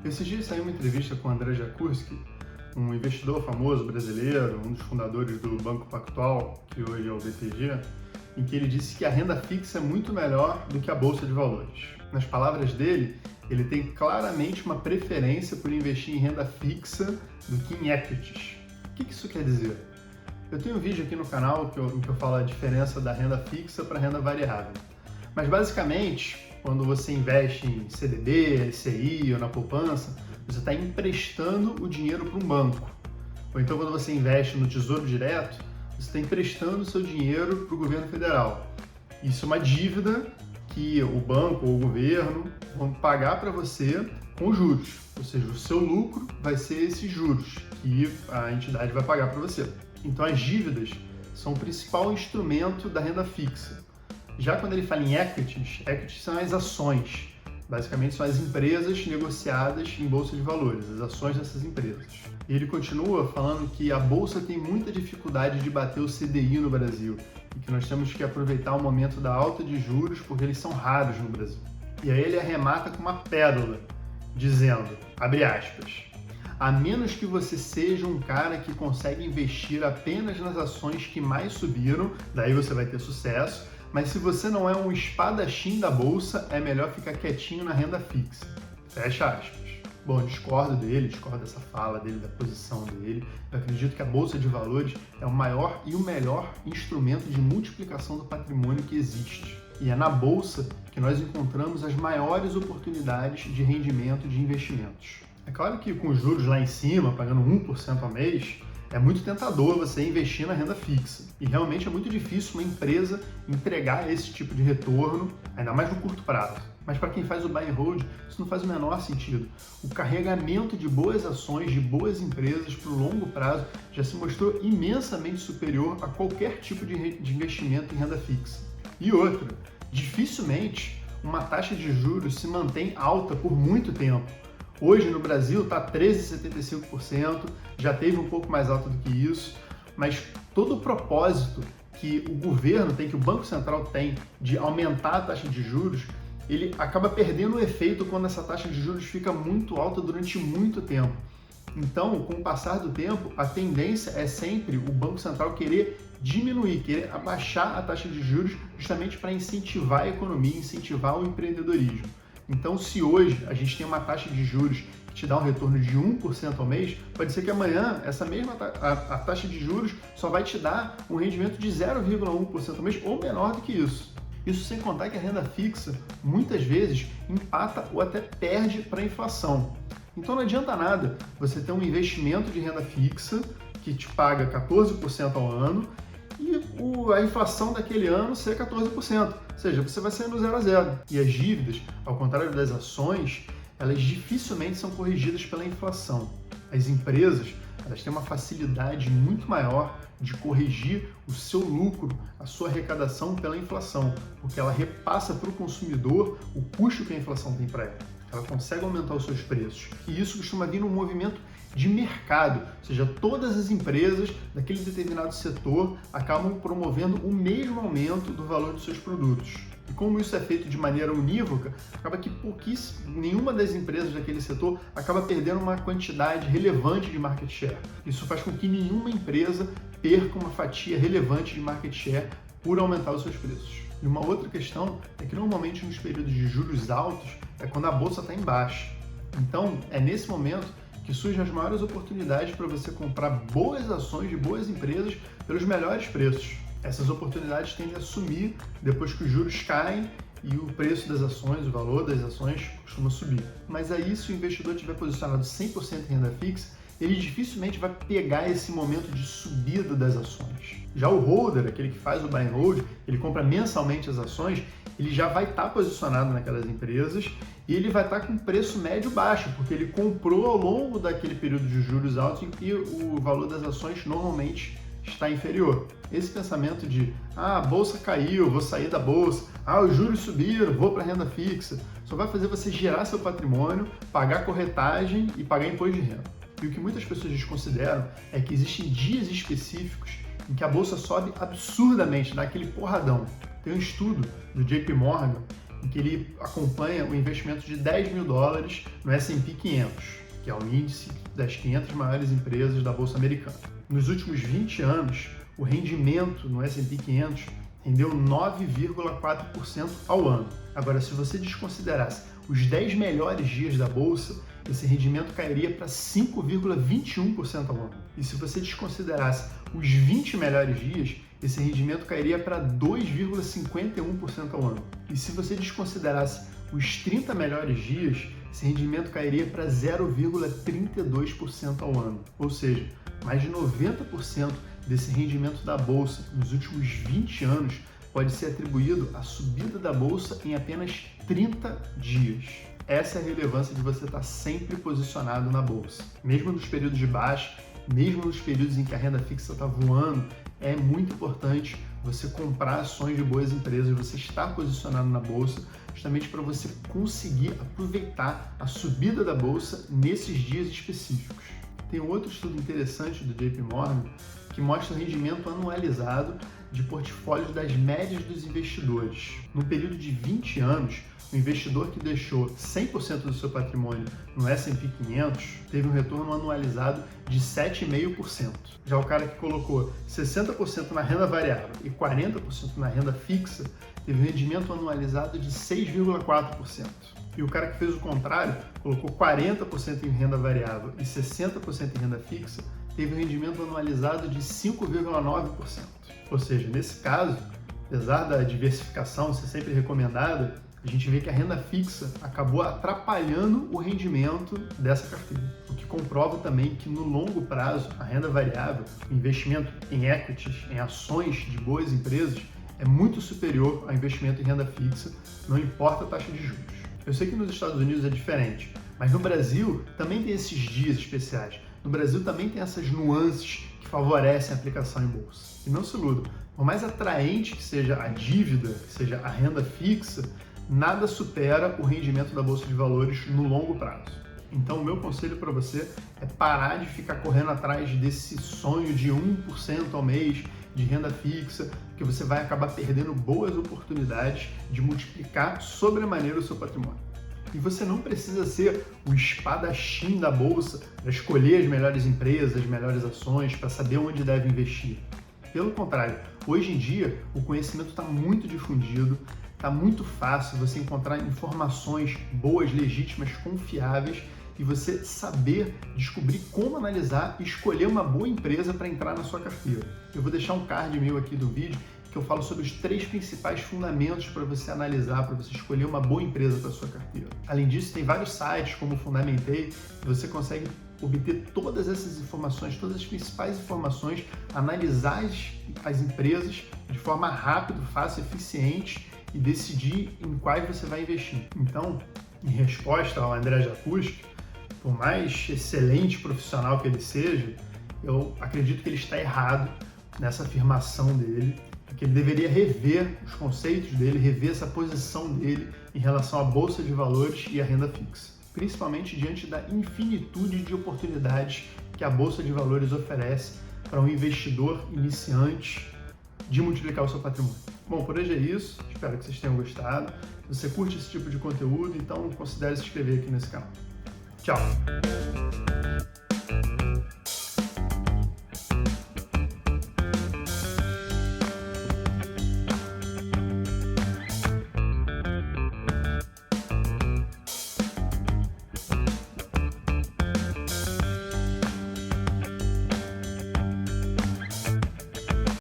Esses dias saiu uma entrevista com o André Jakurski, um investidor famoso brasileiro, um dos fundadores do Banco Pactual, que hoje é o BTG, em que ele disse que a renda fixa é muito melhor do que a bolsa de valores. Nas palavras dele, ele tem claramente uma preferência por investir em renda fixa do que em equities. O que isso quer dizer? Eu tenho um vídeo aqui no canal em que eu falo a diferença da renda fixa para a renda variável. Mas basicamente, quando você investe em CDB, LCI ou na poupança, você está emprestando o dinheiro para um banco. Ou então quando você investe no Tesouro Direto, você está emprestando o seu dinheiro para o governo federal. Isso é uma dívida que o banco ou o governo vão pagar para você com juros. Ou seja, o seu lucro vai ser esses juros que a entidade vai pagar para você. Então as dívidas são o principal instrumento da renda fixa. Já quando ele fala em equities são as ações. Basicamente são as empresas negociadas em bolsa de valores, as ações dessas empresas. E ele continua falando que a bolsa tem muita dificuldade de bater o CDI no Brasil e que nós temos que aproveitar o momento da alta de juros porque eles são raros no Brasil. E aí ele arremata com uma pérola, dizendo, abre aspas, a menos que você seja um cara que consegue investir apenas nas ações que mais subiram, daí você vai ter sucesso, mas se você não é um espadachim da bolsa, é melhor ficar quietinho na renda fixa. Fecha aspas. Bom, discordo dessa fala dele, da posição dele. Eu acredito que a bolsa de valores é o maior e o melhor instrumento de multiplicação do patrimônio que existe. E é na bolsa que nós encontramos as maiores oportunidades de rendimento de investimentos. É claro que com os juros lá em cima, pagando 1% ao mês, é muito tentador você investir na renda fixa. E realmente é muito difícil uma empresa entregar esse tipo de retorno, ainda mais no curto prazo. Mas para quem faz o buy and hold, isso não faz o menor sentido. O carregamento de boas ações, de boas empresas para o longo prazo já se mostrou imensamente superior a qualquer tipo de investimento em renda fixa. E outra, dificilmente uma taxa de juros se mantém alta por muito tempo. Hoje no Brasil está 13,75%, já teve um pouco mais alto do que isso, mas todo o propósito que o governo tem, que o Banco Central tem de aumentar a taxa de juros, ele acaba perdendo o efeito quando essa taxa de juros fica muito alta durante muito tempo. Então, com o passar do tempo, a tendência é sempre o Banco Central querer diminuir, querer abaixar a taxa de juros justamente para incentivar a economia, incentivar o empreendedorismo. Então, se hoje a gente tem uma taxa de juros que te dá um retorno de 1% ao mês, pode ser que amanhã essa mesma a taxa de juros só vai te dar um rendimento de 0,1% ao mês ou menor do que isso. Isso sem contar que a renda fixa, muitas vezes, empata ou até perde para a inflação. Então não adianta nada você ter um investimento de renda fixa que te paga 14% ao ano e a inflação daquele ano ser 14%. Ou seja, você vai sair no 0 a 0. E as dívidas, ao contrário das ações, elas dificilmente são corrigidas pela inflação. As empresas, elas têm uma facilidade muito maior de corrigir o seu lucro, a sua arrecadação pela inflação, porque ela repassa para o consumidor o custo que a inflação tem para ela. Ela consegue aumentar os seus preços. E isso costuma vir num movimento de mercado, ou seja, todas as empresas daquele determinado setor acabam promovendo o mesmo aumento do valor dos seus produtos. E como isso é feito de maneira unívoca, acaba que nenhuma das empresas daquele setor acaba perdendo uma quantidade relevante de market share. Isso faz com que nenhuma empresa perca uma fatia relevante de market share por aumentar os seus preços. E uma outra questão é que normalmente nos períodos de juros altos é quando a bolsa está em baixa. Então é nesse momento que surgem as maiores oportunidades para você comprar boas ações de boas empresas pelos melhores preços. Essas oportunidades tendem a sumir depois que os juros caem e o preço das ações, o valor das ações costuma subir. Mas aí, se o investidor estiver posicionado 100% em renda fixa, ele dificilmente vai pegar esse momento de subida das ações. Já o holder, aquele que faz o buy and hold, ele compra mensalmente as ações, ele já vai estar posicionado naquelas empresas e ele vai estar com preço médio baixo, porque ele comprou ao longo daquele período de juros altos em que o valor das ações normalmente está inferior. Esse pensamento de, a bolsa caiu, vou sair da bolsa, os juros subiram, vou para a renda fixa, só vai fazer você girar seu patrimônio, pagar corretagem e pagar imposto de renda. E o que muitas pessoas desconsideram é que existem dias específicos em que a bolsa sobe absurdamente, dá aquele porradão. Tem um estudo do JP Morgan em que ele acompanha o investimento de $10 mil no S&P 500, que é o índice das 500 maiores empresas da Bolsa Americana. Nos últimos 20 anos, o rendimento no S&P 500 rendeu 9,4% ao ano. Agora, se você desconsiderasse os 10 melhores dias da Bolsa, esse rendimento cairia para 5,21% ao ano. E se você desconsiderasse os 20 melhores dias, esse rendimento cairia para 2,51% ao ano. E se você desconsiderasse os 30 melhores dias, esse rendimento cairia para 0,32% ao ano. Ou seja, mais de 90% desse rendimento da Bolsa nos últimos 20 anos pode ser atribuído à subida da Bolsa em apenas 30 dias. Essa é a relevância de você estar sempre posicionado na Bolsa. Mesmo nos períodos de baixa, mesmo nos períodos em que a renda fixa está voando, é muito importante você comprar ações de boas empresas, você estar posicionado na Bolsa, justamente para você conseguir aproveitar a subida da Bolsa nesses dias específicos. Tem outro estudo interessante do JP Morgan que mostra o rendimento anualizado de portfólios das médias dos investidores. No período de 20 anos, o investidor que deixou 100% do seu patrimônio no S&P 500 teve um retorno anualizado de 7,5%. Já o cara que colocou 60% na renda variável e 40% na renda fixa teve um rendimento anualizado de 6,4%. E o cara que fez o contrário, colocou 40% em renda variável e 60% em renda fixa, teve um rendimento anualizado de 5,9%. Ou seja, nesse caso, apesar da diversificação ser sempre recomendada, a gente vê que a renda fixa acabou atrapalhando o rendimento dessa carteira. O que comprova também que no longo prazo, a renda variável, o investimento em equities, em ações de boas empresas, é muito superior ao investimento em renda fixa, não importa a taxa de juros. Eu sei que nos Estados Unidos é diferente, mas no Brasil também tem esses dias especiais. No Brasil também tem essas nuances que favorecem a aplicação em bolsa. E não se iludam, por mais atraente que seja a dívida, que seja a renda fixa, nada supera o rendimento da Bolsa de Valores no longo prazo. Então, o meu conselho para você é parar de ficar correndo atrás desse sonho de 1% ao mês de renda fixa, que você vai acabar perdendo boas oportunidades de multiplicar sobremaneira o seu patrimônio. E você não precisa ser o espadachim da Bolsa para escolher as melhores empresas, as melhores ações, para saber onde deve investir. Pelo contrário, hoje em dia o conhecimento está muito difundido, está muito fácil você encontrar informações boas, legítimas, confiáveis e você saber descobrir como analisar e escolher uma boa empresa para entrar na sua carteira. Eu vou deixar um card meu aqui do vídeo que eu falo sobre os 3 principais fundamentos para você analisar, para você escolher uma boa empresa para sua carteira. Além disso, tem vários sites como o Fundamentei, que você consegue obter todas essas informações, todas as principais informações, analisar as empresas de forma rápida, fácil, eficiente e decidir em quais você vai investir. Então, em resposta ao André Jakuski, por mais excelente profissional que ele seja, eu acredito que ele está errado nessa afirmação dele, que ele deveria rever os conceitos dele, rever essa posição dele em relação à Bolsa de Valores e à renda fixa, principalmente diante da infinitude de oportunidades que a Bolsa de Valores oferece para um investidor iniciante de multiplicar o seu patrimônio. Bom, por hoje é isso, espero que vocês tenham gostado. Se você curte esse tipo de conteúdo, então considere se inscrever aqui nesse canal. Tchau!